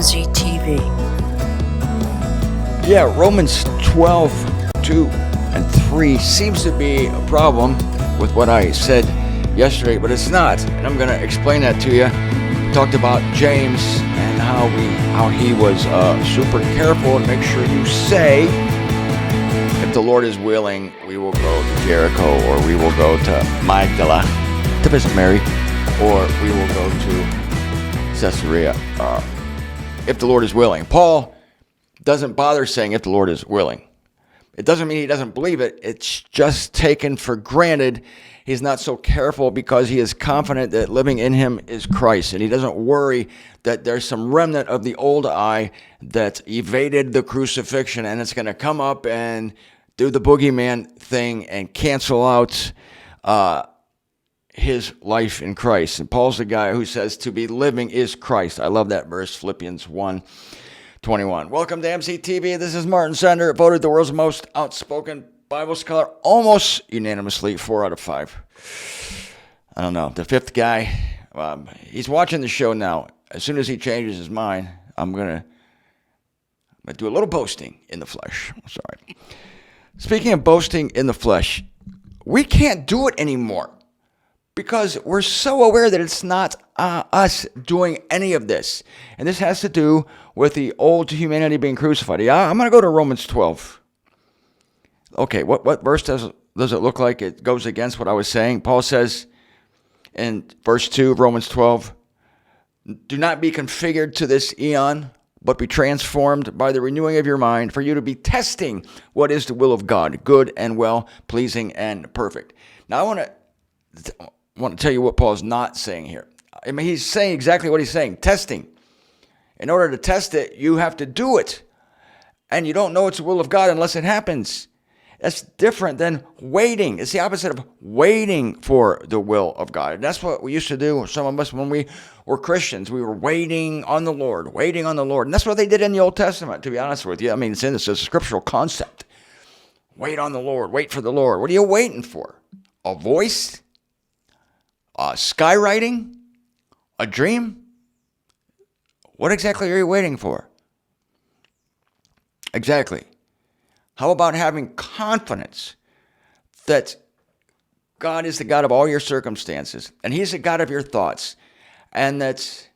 MZTV. Yeah, Romans 12:2-3 seems to be a problem with what I said yesterday, but it's not. And I'm going to explain that to you. Talked about James and how he was super careful to make sure you say, if the Lord is willing, we will go to Jericho, or we will go to Magdala to visit Mary, or we will go to Caesarea, if the Lord is willing. Paul doesn't bother saying if the Lord is willing. It doesn't mean he doesn't believe it. It's just taken for granted. He's not so careful because he is confident that living in him is Christ. And he doesn't worry that there's some remnant of the old I that evaded the crucifixion, and it's going to come up and do the boogeyman thing and cancel out his life in Christ. And Paul's the guy who says to be living is Christ. I love that verse, Philippians 1:21. Welcome to MZTV. This is Martin Zender, voted the world's most outspoken Bible scholar, almost unanimously, 4 out of 5. I don't know. The fifth guy, he's watching the show now. As soon as he changes his mind, I'm going to do a little boasting in the flesh. Sorry. Speaking of boasting in the flesh, we can't do it anymore because we're so aware that it's not us doing any of this. And this has to do with the old humanity being crucified. Yeah, I'm going to go to Romans 12. Okay, what verse does it look like it goes against what I was saying? Paul says in verse 2 of Romans 12, do not be configured to this eon, but be transformed by the renewing of your mind, for you to be testing what is the will of God, good and well, pleasing and perfect. Now I want to tell you what Paul's not saying here. I mean, he's saying exactly what he's saying, testing. In order to test it, you have to do it. And you don't know it's the will of God unless it happens. That's different than waiting. It's the opposite of waiting for the will of God. And that's what we used to do, some of us, when we were Christians. We were waiting on the Lord, waiting on the Lord. And that's what they did in the Old Testament, to be honest with you. I mean, it's a scriptural concept. Wait on the Lord, wait for the Lord. What are you waiting for? A voice? Skywriting? A dream? What exactly are you waiting for? Exactly. How about having confidence that God is the God of all your circumstances, and he's the God of your thoughts, and that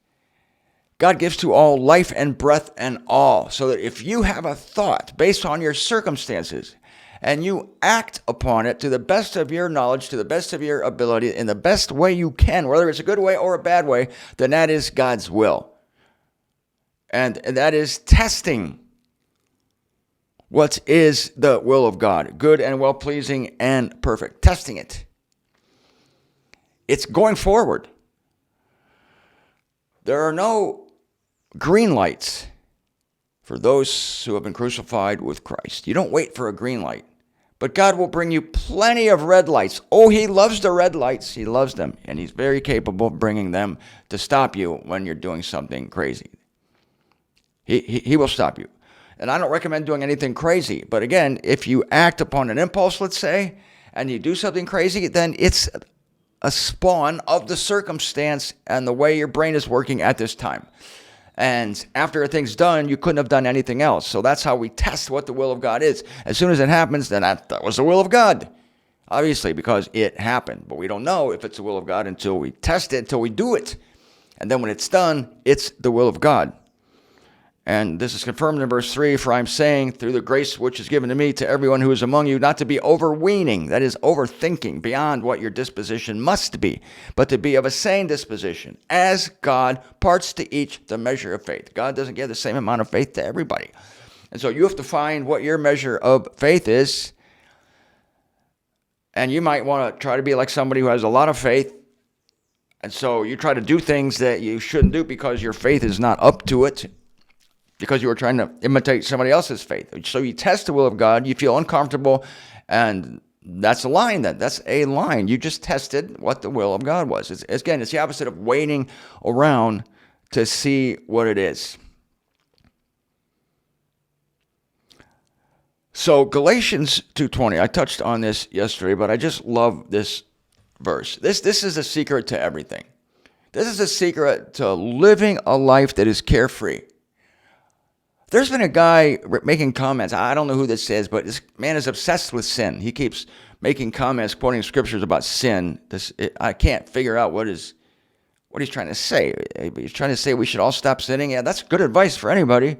God gives to all life and breath and all, so that if you have a thought based on your circumstances and you act upon it to the best of your knowledge, to the best of your ability, in the best way you can, whether it's a good way or a bad way, then that is God's will. And that is testing what is the will of God, good and well-pleasing and perfect. Testing it. It's going forward. There are no green lights for those who have been crucified with Christ. You don't wait for a green light. But God will bring you plenty of red lights. Oh, he loves the red lights. He loves them. And he's very capable of bringing them to stop you when you're doing something crazy. He will stop you. And I don't recommend doing anything crazy. But again, if you act upon an impulse, let's say, and you do something crazy, then it's a spawn of the circumstance and the way your brain is working at this time. And after a thing's done, you couldn't have done anything else. So that's how we test what the will of God is. As soon as it happens, then that was the will of God. Obviously, because it happened. But we don't know if it's the will of God until we test it, until we do it. And then when it's done, it's the will of God. And this is confirmed in verse 3, for I'm saying, through the grace which is given to me, to everyone who is among you, not to be overweening, that is, overthinking beyond what your disposition must be, but to be of a sane disposition, as God parts to each the measure of faith. God doesn't give the same amount of faith to everybody. And so you have to find what your measure of faith is. And you might want to try to be like somebody who has a lot of faith. And so you try to do things that you shouldn't do because your faith is not up to it, because you were trying to imitate somebody else's faith. So you test the will of God, you feel uncomfortable, and that's a line then. That's a line. You just tested what the will of God was. It's the opposite of waiting around to see what it is. So Galatians 2:20, I touched on this yesterday, but I just love this verse. This is a secret to everything. This is a secret to living a life that is carefree. There's been a guy making comments. I don't know who this is, but this man is obsessed with sin. He keeps making comments, quoting scriptures about sin. I can't figure out what he's trying to say. He's trying to say we should all stop sinning. Yeah, that's good advice for anybody.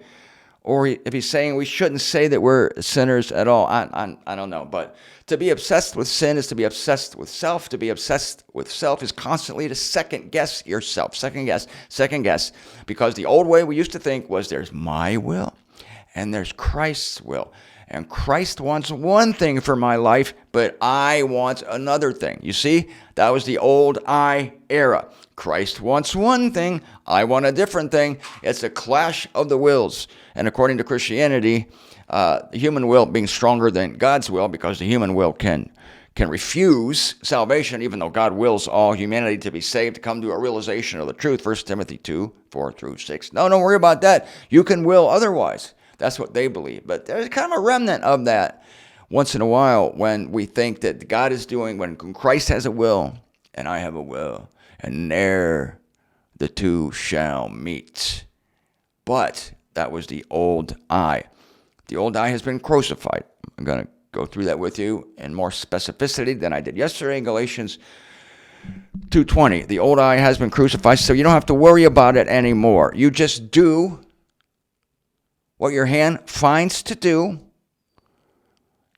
Or if he's saying we shouldn't say that we're sinners at all, I don't know. But to be obsessed with sin is to be obsessed with self. To be obsessed with self is constantly to second guess yourself. Second guess. Because the old way we used to think was there's my will and there's Christ's will. And Christ wants one thing for my life, but I want another thing. You see, that was the old I era. Christ wants one thing, I want a different thing. It's a clash of the wills. And according to Christianity, the human will being stronger than God's will, because the human will can refuse salvation, even though God wills all humanity to be saved, to come to a realization of the truth. 1 Timothy 2, 4 through 6. No, don't worry about that. You can will otherwise. That's what they believe. But there's kind of a remnant of that once in a while when we think that God is doing, when Christ has a will and I have a will, and there the two shall meet. But that was the old I. The old I has been crucified. I'm going to go through that with you in more specificity than I did yesterday in Galatians 2:20. The old I has been crucified, so you don't have to worry about it anymore. You just do what your hand finds to do.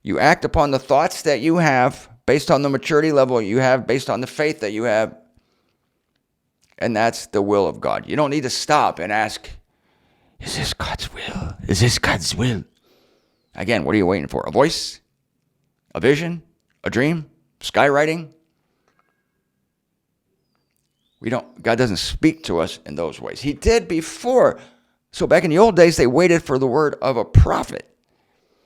You act upon the thoughts that you have based on the maturity level you have, based on the faith that you have. And that's the will of God. You don't need to stop and ask, is this God's will? Is this God's will? Again, what are you waiting for? A voice? A vision? A dream? Skywriting? God doesn't speak to us in those ways. He did before. So back in the old days, they waited for the word of a prophet.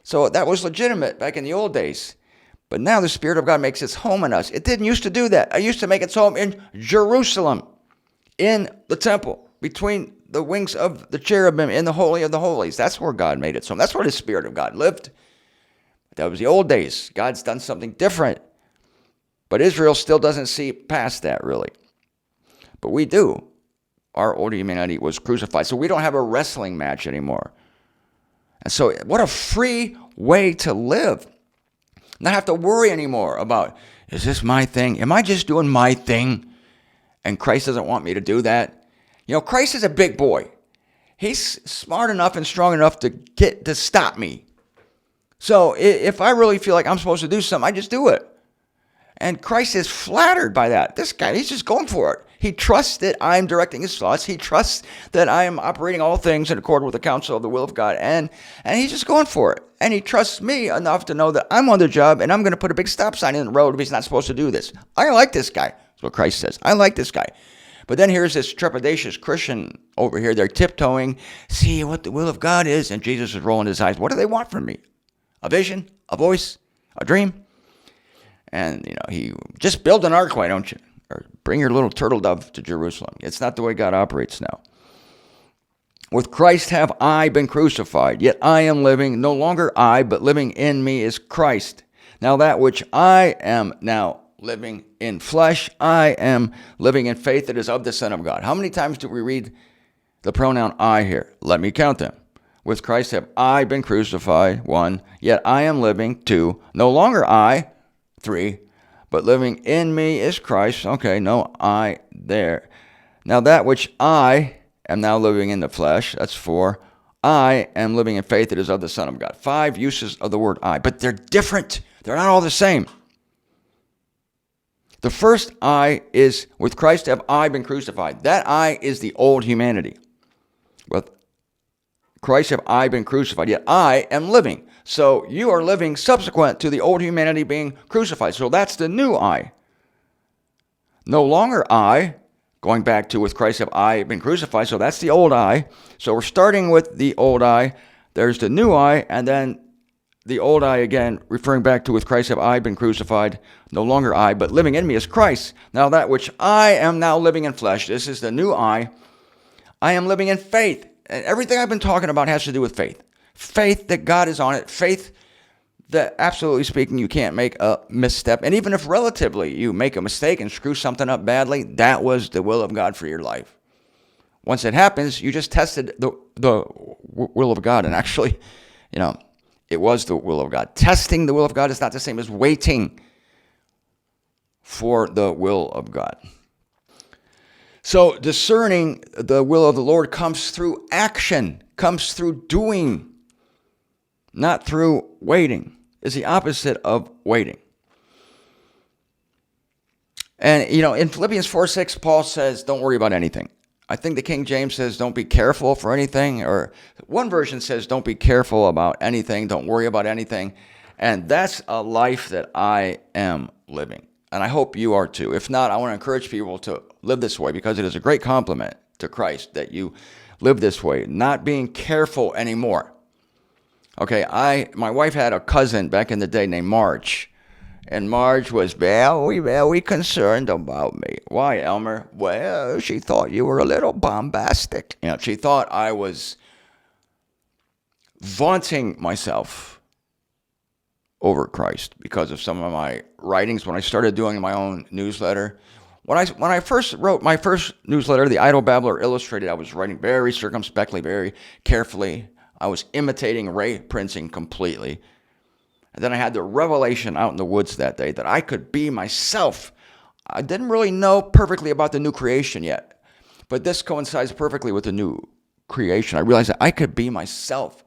So that was legitimate back in the old days. But now the Spirit of God makes its home in us. It didn't used to do that. It used to make its home in Jerusalem, in the temple, between the wings of the cherubim, in the Holy of the Holies. That's where God made its home. That's where the Spirit of God lived. That was the old days. God's done something different. But Israel still doesn't see past that, really. But we do. Our old humanity was crucified. So we don't have a wrestling match anymore. And so what a free way to live. Not have to worry anymore about, is this my thing? Am I just doing my thing? And Christ doesn't want me to do that. You know, Christ is a big boy. He's smart enough and strong enough to stop me. So if I really feel like I'm supposed to do something, I just do it. And Christ is flattered by that. This guy, he's just going for it. He trusts that I'm directing his thoughts. He trusts that I am operating all things in accord with the counsel of the will of God. And he's just going for it. And he trusts me enough to know that I'm on the job and I'm going to put a big stop sign in the road if he's not supposed to do this. I like this guy. That's what Christ says. I like this guy. But then here's this trepidatious Christian over here. They're tiptoeing, see what the will of God is. And Jesus is rolling his eyes. What do they want from me? A vision? A voice? A dream? And, he just build an ark, why don't you? Or bring your little turtle dove to Jerusalem. It's not the way God operates now. With Christ have I been crucified, yet I am living, no longer I, but living in me is Christ. Now that which I am now living in flesh, I am living in faith that is of the Son of God. How many times do we read the pronoun I here? Let me count them. With Christ have I been crucified, 1, yet I am living, 2, no longer I, 3, but living in me is Christ. Okay, no I there. Now that which I am now living in the flesh, that's 4. I am living in faith that is of the Son of God. 5 uses of the word I, but they're different. They're not all the same. The first I is, with Christ have I been crucified. That I is the old humanity. With Christ have I been crucified, yet I am living. So you are living subsequent to the old humanity being crucified. So that's the new I. No longer I, going back to with Christ have I been crucified. So that's the old I. So we're starting with the old I. There's the new I, and then the old I again, referring back to with Christ have I been crucified. No longer I, but living in me is Christ. Now that which I am now living in flesh, this is the new I am living in faith. And everything I've been talking about has to do with faith. Faith that God is on it. Faith that, absolutely speaking, you can't make a misstep. And even if relatively you make a mistake and screw something up badly, that was the will of God for your life. Once it happens, you just tested the will of God. And actually, it was the will of God. Testing the will of God is not the same as waiting for the will of God. So discerning the will of the Lord comes through action, comes through doing, not through waiting. It's the opposite of waiting. And, in Philippians 4:6, Paul says, don't worry about anything. I think the King James says, don't be careful for anything. Or one version says, don't be careful about anything. Don't worry about anything. And that's a life that I am living. And I hope you are too. If not, I want to encourage people to live this way, because it is a great compliment to Christ that you live this way, not being careful anymore. Okay, my wife had a cousin back in the day named Marge. And Marge was very concerned about me. Why, Elmer? Well, she thought you were a little bombastic. She thought I was vaunting myself over Christ because of some of my writings. When I started doing my own newsletter, when I first wrote my first newsletter, the Idle Babbler Illustrated, I was writing very circumspectly, very carefully. I was imitating Ray Prinzing completely. And then I had the revelation out in the woods that day that I could be myself. I didn't really know perfectly about the new creation yet, but this coincides perfectly with the new creation. I realized that I could be myself.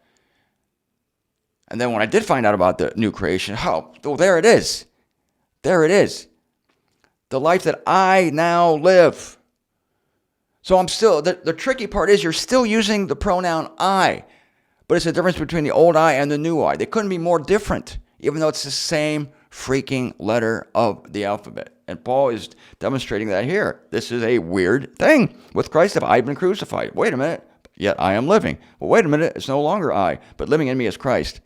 And then when I did find out about the new creation, well, there it is. There it is. The life that I now live. So I'm still, the tricky part is you're still using the pronoun I. But it's the difference between the old I and the new I. They couldn't be more different, even though it's the same freaking letter of the alphabet. And Paul is demonstrating that here. This is a weird thing. With Christ have I been crucified. Wait a minute. Yet I am living. Well, wait a minute. It's no longer I, but living in me is Christ.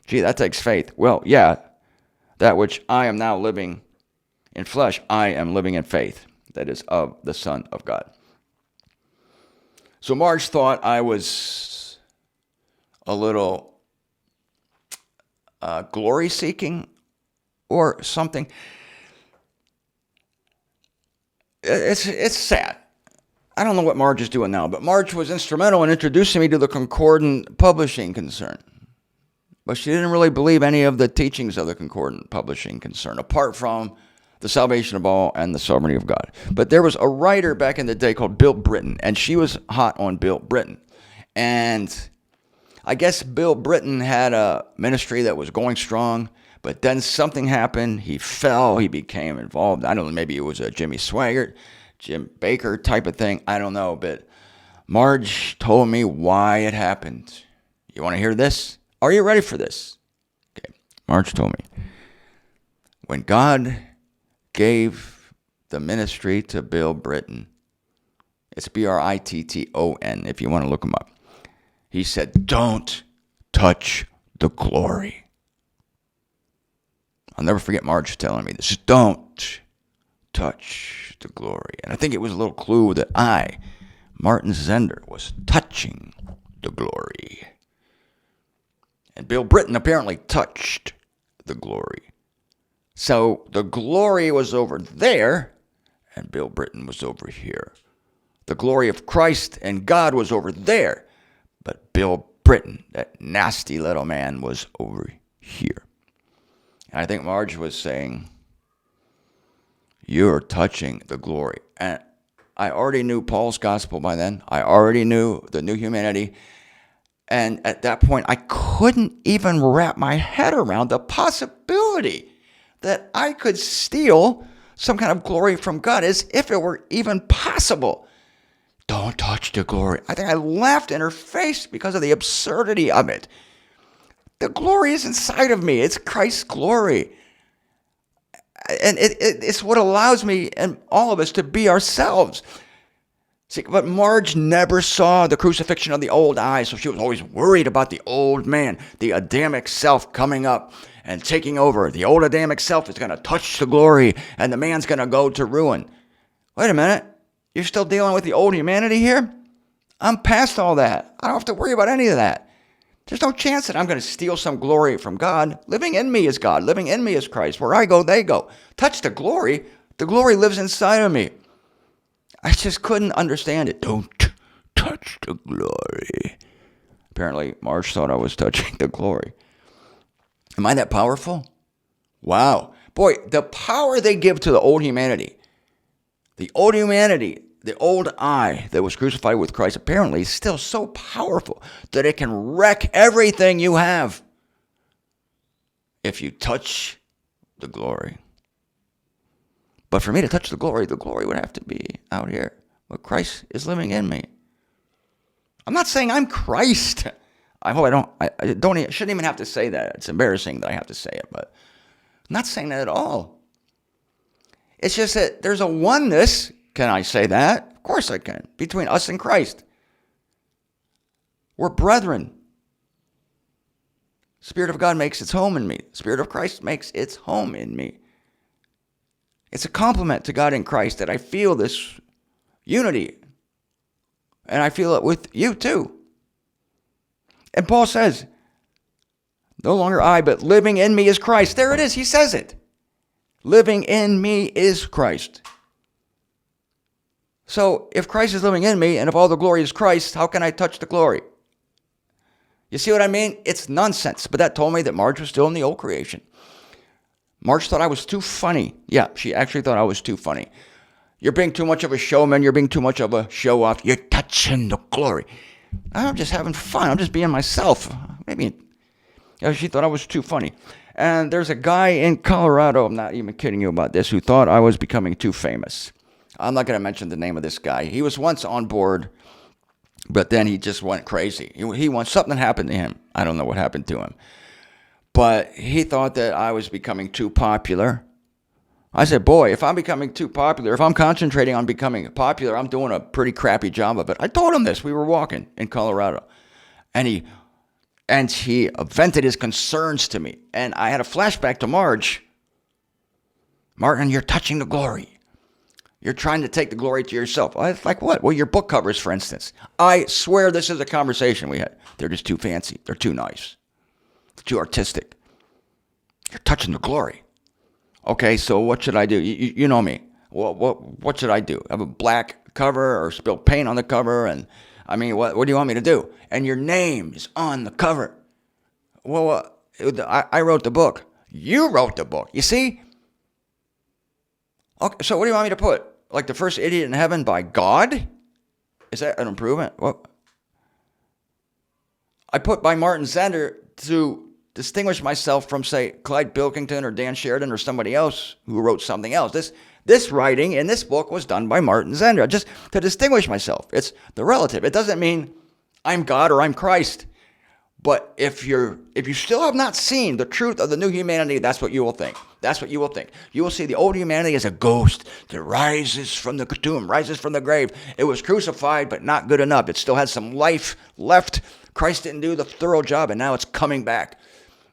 Gee, that takes faith. Well, yeah, that which I am now living in flesh, I am living in faith. That is of the Son of God. So Marge thought I was a little glory-seeking or something. It's sad. I don't know what Marge is doing now, but Marge was instrumental in introducing me to the Concordant Publishing concern. But she didn't really believe any of the teachings of the Concordant Publishing concern, apart from the salvation of all and the sovereignty of God. But there was a writer back in the day called Bill Britton, and she was hot on Bill Britton. And I guess Bill Britton had a ministry that was going strong, but then something happened. He fell. He became involved. I don't know, maybe it was a Jimmy Swaggart, Jim Baker type of thing. I don't know, but Marge told me why it happened. You want to hear this? Are you ready for this? Okay, Marge told me. When God gave the ministry to Bill Britton, it's Britton, if you want to look him up. He said, don't touch the glory. I'll never forget Marge telling me this. Don't touch the glory. And I think it was a little clue that I, Martin Zender, was touching the glory. And Bill Britton apparently touched the glory. So the glory was over there, and Bill Britton was over here. The glory of Christ and God was over there. But Bill Britton, that nasty little man, was over here. And I think Marge was saying, you're touching the glory. And I already knew Paul's gospel by then. I already knew the new humanity. And at that point, I couldn't even wrap my head around the possibility that I could steal some kind of glory from God, as if it were even possible. Don't touch the glory. I think I laughed in her face because of the absurdity of it. The glory is inside of me. It's Christ's glory. And it's what allows me and all of us to be ourselves. See, but Marge never saw the crucifixion of the old I, so she was always worried about the old man, the Adamic self coming up and taking over. The old Adamic self is going to touch the glory, and the man's going to go to ruin. Wait a minute. You're still dealing with the old humanity here? I'm past all that. I don't have to worry about any of that. There's no chance that I'm going to steal some glory from God. Living in me is God. Living in me is Christ. Where I go, they go. Touch the glory. The glory lives inside of me. I just couldn't understand it. Don't touch the glory. Apparently, Marge thought I was touching the glory. Am I that powerful? Wow. Boy, the power they give to the old humanity, the old I that was crucified with Christ, apparently is still so powerful that it can wreck everything you have if you touch the glory. But for me to touch the glory would have to be out here. But Christ is living in me. I'm not saying I'm Christ. I hope I shouldn't even have to say that. It's embarrassing that I have to say it, but I'm not saying that at all. It's just that there's a oneness. Can I say that? Of course I can. Between us and Christ. We're brethren. Spirit of God makes its home in me. Spirit of Christ makes its home in me. It's a compliment to God in Christ that I feel this unity. And I feel it with you too. And Paul says, no longer I, but living in me is Christ. There it is. He says it. Living in me is Christ. So if Christ is living in me and if all the glory is Christ, how can I touch the glory? You see what I mean? It's nonsense. But that told me that Marge was still in the old creation. Marge thought I was too funny. Yeah, she actually thought I was too funny. You're being too much of a showman. You're being too much of a show-off. You're touching the glory. I'm just having fun. I'm just being myself. Maybe she thought I was too funny. And there's a guy in Colorado, I'm not even kidding you about this, who thought I was becoming too famous. I'm not going to mention the name of this guy. He was once on board, but then he just went crazy. Something happened to him. I don't know what happened to him. But he thought that I was becoming too popular. I said, boy, if I'm becoming too popular, if I'm concentrating on becoming popular, I'm doing a pretty crappy job of it. I told him this. We were walking in Colorado. And he vented his concerns to me. And I had a flashback to Marge. Martin, you're touching the glory. You're trying to take the glory to yourself. I was like, what? Well, your book covers, for instance. I swear this is a conversation we had. They're just too fancy. They're too nice. They're too artistic. You're touching the glory. Okay, so what should I do? You know me. What should I do? Have a black cover or spill paint on the cover? And I mean, what do you want me to do? And your name is on the cover. Well, I wrote the book. You wrote the book. You see? Okay, so what do you want me to put? Like the first idiot in heaven by God? Is that an improvement? What? I put by Martin Zender to distinguish myself from, say, Clyde Pilkington or Dan Sheridan or somebody else who wrote something else. This writing in this book was done by Martin Zender, just to distinguish myself. It's the relative. It doesn't mean I'm God or I'm Christ. But if you still have not seen the truth of the new humanity, that's what you will think. That's what you will think. You will see the old humanity as a ghost that rises from the tomb, rises from the grave. It was crucified, but not good enough. It still had some life left. Christ didn't do the thorough job, and now it's coming back.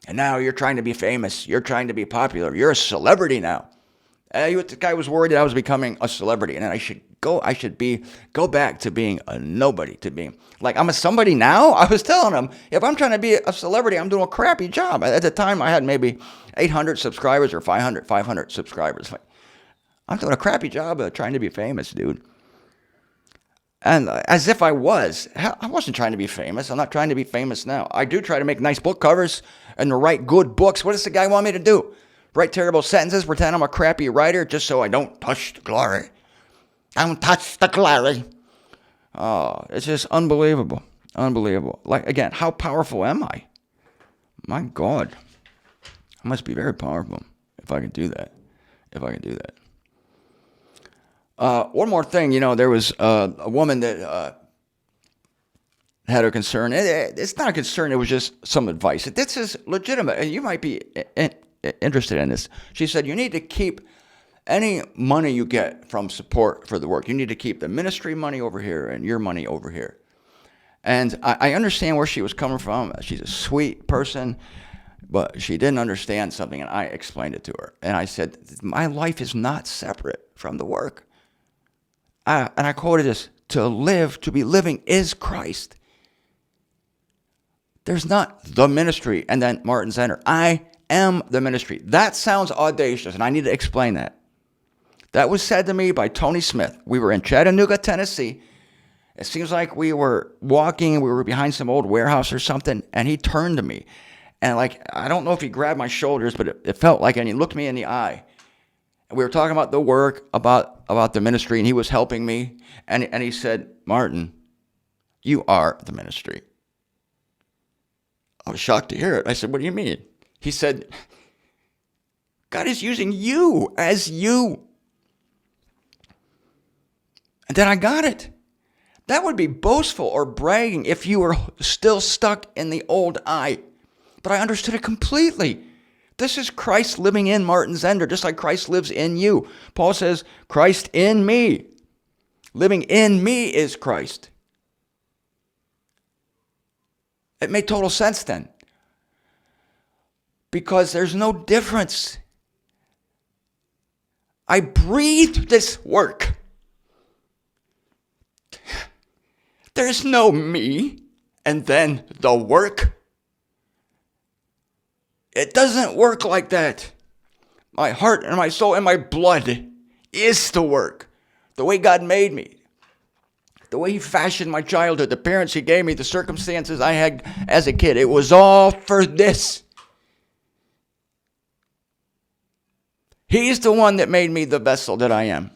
And now you're trying to be famous. You're trying to be popular. You're a celebrity now. The guy was worried that I was becoming a celebrity, and I should go back to being a nobody, to being like I'm a somebody now. I was telling him, if I'm trying to be a celebrity, I'm doing a crappy job. At the time, I had maybe 800 subscribers or 500 subscribers. Like, I'm doing a crappy job of trying to be famous, dude. And as if I wasn't trying to be famous. I'm not trying to be famous now. I do try to make nice book covers and to write good books. What does the guy want me to do? Write terrible sentences, pretend I'm a crappy writer just so I don't touch the glory. I don't touch the glory. Oh, it's just unbelievable. Unbelievable. Like, again, how powerful am I? My God. I must be very powerful if I can do that. One more thing, there was a woman that had a concern. It's not a concern, it was just some advice. This is legitimate, and you might be interested in this. She said, you need to keep any money you get from support for the work. You need to keep the ministry money over here and your money over here. And I understand where she was coming from. She's a sweet person, but she didn't understand something, and I explained it to her. And I said, my life is not separate from the work. And I quoted this, to be living is Christ. There's not the ministry, and then Martin Zender, I am the ministry. That sounds audacious, and I need to explain that. That was said to me by Tony Smith. We were in Chattanooga, Tennessee, It seems like we were walking, we were behind some old warehouse or something, and he turned to me. And like, I don't know if he grabbed my shoulders, but it felt like, and he looked me in the eye. And we were talking about the work, about the ministry, and he was helping me. And he said, Martin, you are the ministry. I was shocked to hear it. I said, what do you mean? He said, God is using you as you. And then I got it. That would be boastful or bragging if you were still stuck in the old I. But I understood it completely. This is Christ living in Martin Zender, just like Christ lives in you. Paul says, Christ in me. Living in me is Christ. It made total sense then. Because there's no difference. I breathe this work. There's no me and then the work. It doesn't work like that. My heart and my soul and my blood is the work. The way God made me. The way he fashioned my childhood. The parents he gave me. The circumstances I had as a kid. It was all for this. He's the one that made me the vessel that I am.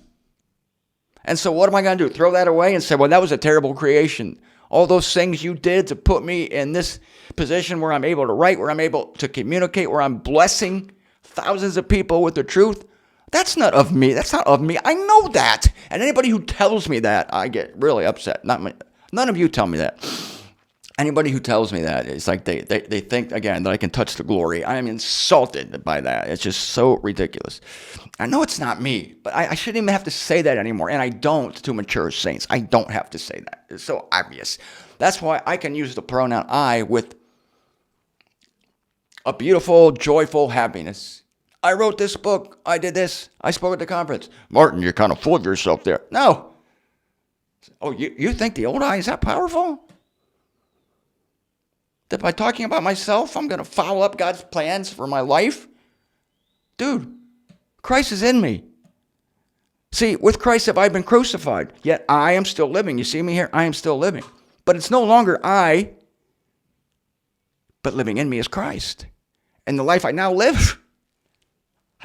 And so what am I going to do? Throw that away and say, well, that was a terrible creation. All those things you did to put me in this position where I'm able to write, where I'm able to communicate, where I'm blessing thousands of people with the truth. That's not of me. That's not of me. I know that. And anybody who tells me that, I get really upset. None of you tell me that. Anybody who tells me that, it's like they think, again, that I can touch the glory. I am insulted by that. It's just so ridiculous. I know it's not me, but I shouldn't even have to say that anymore. And I don't to mature saints. I don't have to say that. It's so obvious. That's why I can use the pronoun I with a beautiful, joyful happiness. I wrote this book. I did this. I spoke at the conference. Martin, you're kind of full of yourself there. No. Oh, you think the old I is that powerful? That by talking about myself, I'm going to follow up God's plans for my life? Dude, Christ is in me. See, with Christ have I been crucified, yet I am still living. You see me here? I am still living. But it's no longer I, but living in me is Christ. And the life I now live,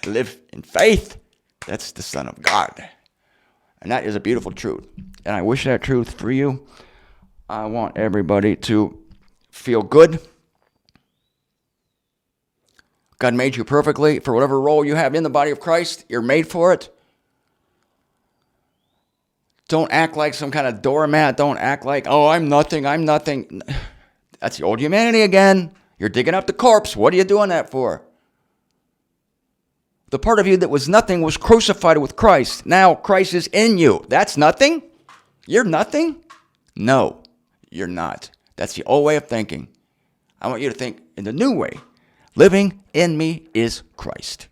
I live in faith. That's the Son of God. And that is a beautiful truth. And I wish that truth for you. I want everybody to feel good. God made you perfectly for whatever role you have in the body of Christ. You're made for it. Don't act like some kind of doormat. Don't act like, oh, I'm nothing. That's the old humanity again. You're digging up the corpse. What are you doing that for? The part of you that was nothing was crucified with Christ. Now Christ is in you. That's nothing? You're nothing? No, you're not. That's the old way of thinking. I want you to think in the new way. Living in me is Christ.